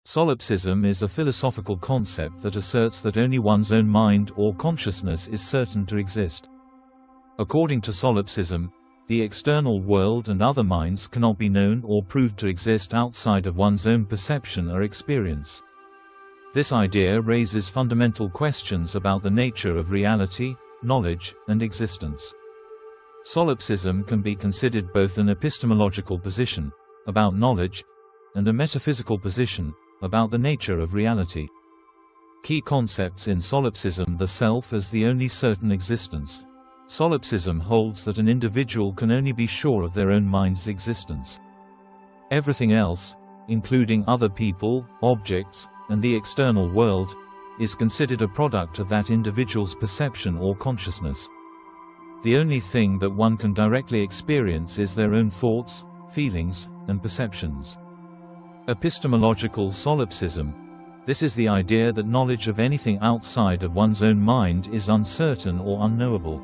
Solipsism is a philosophical concept that asserts that only one's own mind or consciousness is certain to exist. According to solipsism, the external world and other minds cannot be known or proved to exist outside of one's own perception or experience. This idea raises fundamental questions about the nature of reality, knowledge, and existence. Solipsism can be considered both an epistemological position, about knowledge, and a metaphysical position, about the nature of reality. Key concepts in solipsism: the self as the only certain existence. Solipsism holds that an individual can only be sure of their own mind's existence. Everything else, including other people, objects, and the external world, is considered a product of that individual's perception or consciousness. The only thing that one can directly experience is their own thoughts, feelings, and perceptions. Epistemological solipsism. This is the idea that knowledge of anything outside of one's own mind is uncertain or unknowable.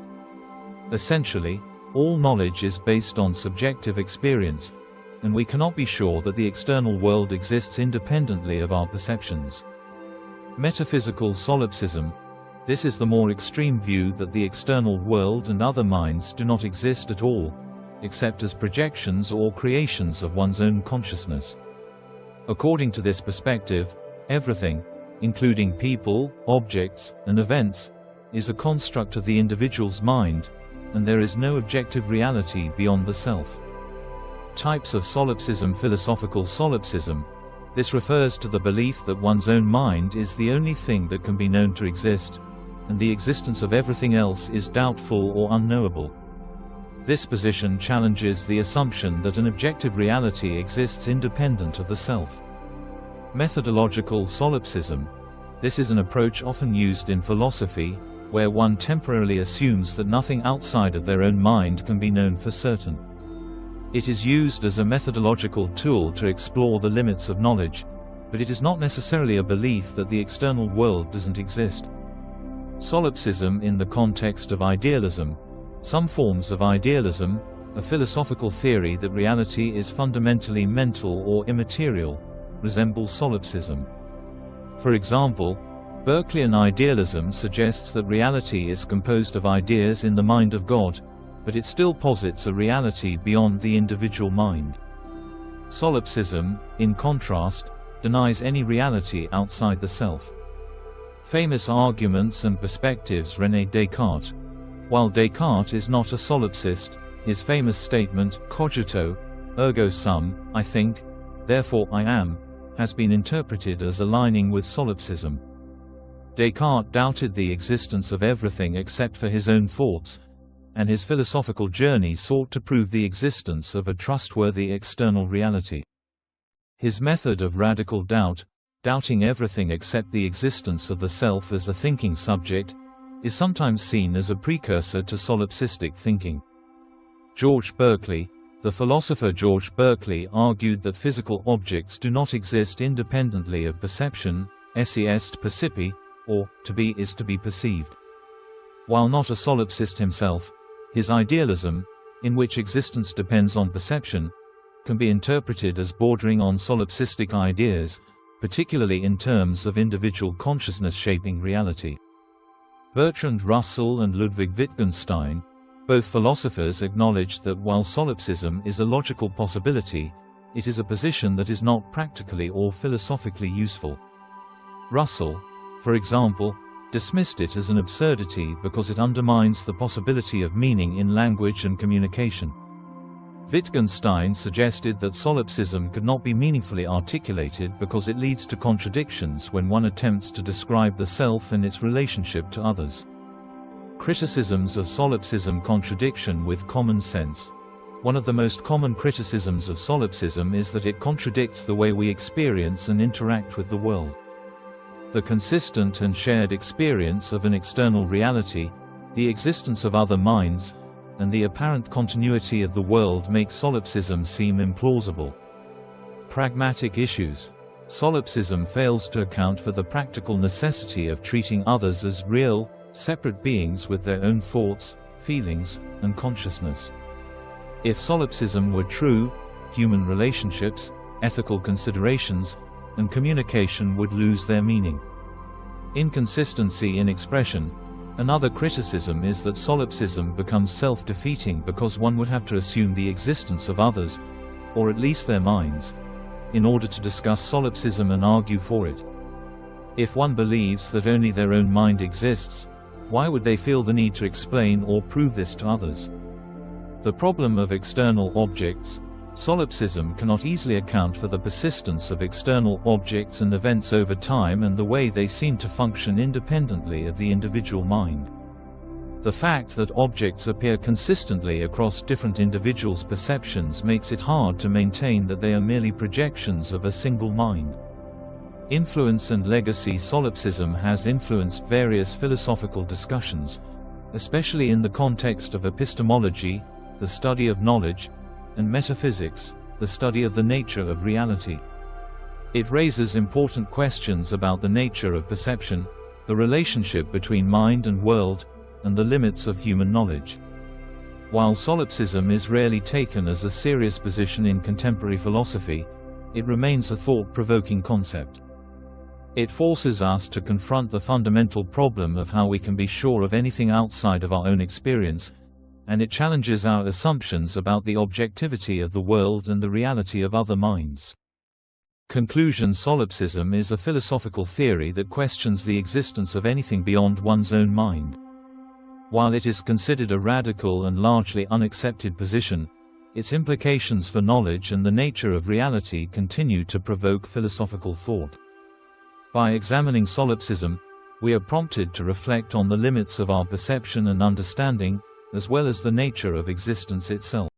Essentially, all knowledge is based on subjective experience, and we cannot be sure that the external world exists independently of our perceptions. Metaphysical solipsism. This is the more extreme view that the external world and other minds do not exist at all, except as projections or creations of one's own consciousness. According to this perspective, everything, including people, objects, and events, is a construct of the individual's mind, and there is no objective reality beyond the self. Types of solipsism. Philosophical solipsism. This refers to the belief that one's own mind is the only thing that can be known to exist, and the existence of everything else is doubtful or unknowable. This position challenges the assumption that an objective reality exists independent of the self. Methodological solipsism. This is an approach often used in philosophy, where one temporarily assumes that nothing outside of their own mind can be known for certain. It is used as a methodological tool to explore the limits of knowledge, but it is not necessarily a belief that the external world doesn't exist. Solipsism in the context of idealism. Some forms of idealism, a philosophical theory that reality is fundamentally mental or immaterial, resemble solipsism. For example, Berkeleyan idealism suggests that reality is composed of ideas in the mind of God, but it still posits a reality beyond the individual mind. Solipsism, in contrast, denies any reality outside the self. Famous arguments and perspectives. René Descartes. While Descartes is not a solipsist, his famous statement, cogito, ergo sum, I think, therefore I am, has been interpreted as aligning with solipsism. Descartes doubted the existence of everything except for his own thoughts, and his philosophical journey sought to prove the existence of a trustworthy external reality. His method of radical doubt, doubting everything except the existence of the self as a thinking subject, is sometimes seen as a precursor to solipsistic thinking. George Berkeley. The philosopher George Berkeley argued that physical objects do not exist independently of perception, esse est percipi, or to be is to be perceived. While not a solipsist himself, his idealism, in which existence depends on perception, can be interpreted as bordering on solipsistic ideas, particularly in terms of individual consciousness shaping reality. Bertrand Russell and Ludwig Wittgenstein, both philosophers, acknowledged that while solipsism is a logical possibility, it is a position that is not practically or philosophically useful. Russell, for example, dismissed it as an absurdity because it undermines the possibility of meaning in language and communication. Wittgenstein suggested that solipsism could not be meaningfully articulated because it leads to contradictions when one attempts to describe the self and its relationship to others. Criticisms of solipsism. Contradiction with common sense. One of the most common criticisms of solipsism is that it contradicts the way we experience and interact with the world. The consistent and shared experience of an external reality, the existence of other minds, and the apparent continuity of the world make solipsism seem implausible. Pragmatic issues. Solipsism fails to account for the practical necessity of treating others as real, separate beings with their own thoughts, feelings, and consciousness. If solipsism were true, human relationships, ethical considerations, and communication would lose their meaning. Inconsistency in expression. Another criticism is that solipsism becomes self-defeating because one would have to assume the existence of others, or at least their minds, in order to discuss solipsism and argue for it. If one believes that only their own mind exists, why would they feel the need to explain or prove this to others? The problem of external objects. Solipsism cannot easily account for the persistence of external objects and events over time and the way they seem to function independently of the individual mind. The fact that objects appear consistently across different individuals' perceptions makes it hard to maintain that they are merely projections of a single mind. Influence and legacy. Solipsism has influenced various philosophical discussions, especially in the context of epistemology, the study of knowledge, and metaphysics, the study of the nature of reality. It raises important questions about the nature of perception, the relationship between mind and world, and the limits of human knowledge. While solipsism is rarely taken as a serious position in contemporary philosophy, it remains a thought-provoking concept. It forces us to confront the fundamental problem of how we can be sure of anything outside of our own experience, and it challenges our assumptions about the objectivity of the world and the reality of other minds. Conclusion. Solipsism is a philosophical theory that questions the existence of anything beyond one's own mind. While it is considered a radical and largely unaccepted position, its implications for knowledge and the nature of reality continue to provoke philosophical thought. By examining solipsism, we are prompted to reflect on the limits of our perception and understanding, as well as the nature of existence itself.